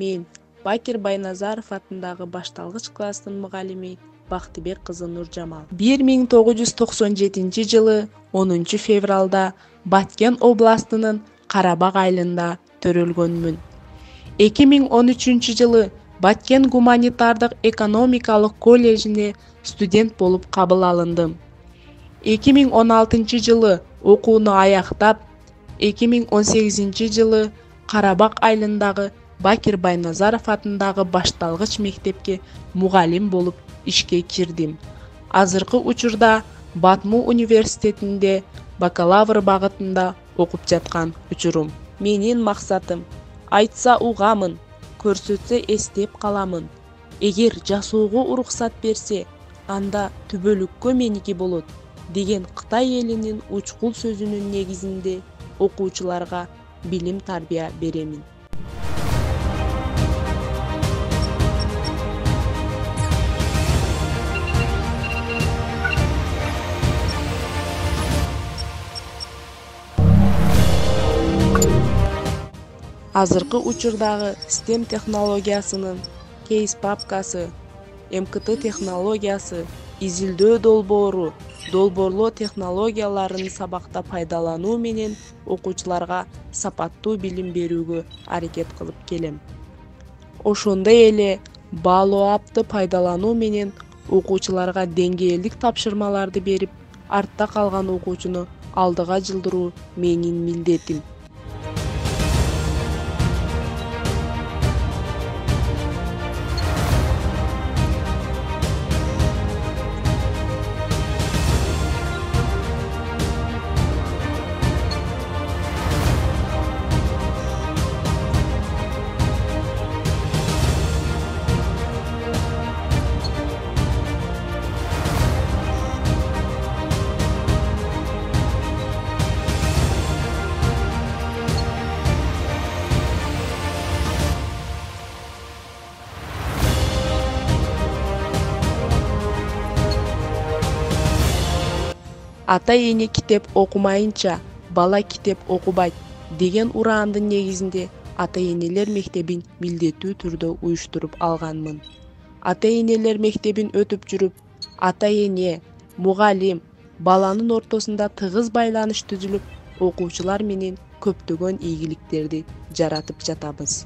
Мен Бакир Байназаров атындагы башталгыч класстын мугалими Бактыбек кызы Нуржамал. 1997 жылы 10 февралда Баткен областынын Карабак айылында төрөлгөнмүн. 2013 жылы Баткен гуманитардык экономикалык колледжине студент болуп кабыл алындым. 2016 жылы окууну аяктап, 2018 жылы Карабак айылындагы Бакир Байназаров атындагы башталгыч мектепке мугалим болуп ишке кирдим. Азыркы учурда Батму университетинде бакалавр багытында окуп жаткан учурум. Менин максатым айтса угамын, көрсөтсө эстеп каламын. Эгер жасоого уруксат берсе, анда түбөлүккө меники болот деген Кытай элинин учкул сөзүнүн негизинде окуучуларга билим тарбия беремин. Азыркы учурдагы STEM технологиясынын кейс папкасы, МКТ технологиясы, изилдөө долбоору, долбоорлоо технологияларын сабакта пайдалануу менен окуучуларга сапаттуу билим берүүгө аракет кылып келем. Ошондой эле баалоапты пайдалануу менен окуучуларга деңгээлдик тапшырмаларды берип, артта калган окуучуну алдыга жылдыруу менин милдетим. Ата-эне китеп окумайынча бала китеп окубайт деген ураандын негизинде ата-энелер мектебин милдеттүү түрдө уюштуруп алганмын. Ата-энелер мектебин өтүп жүрүп, ата-эне, мугалим, баланын ортосунда тыгыз байланыш түзүлүп, окуучулар менен көптөгөн ийгиликтерди жаратып жатабыз.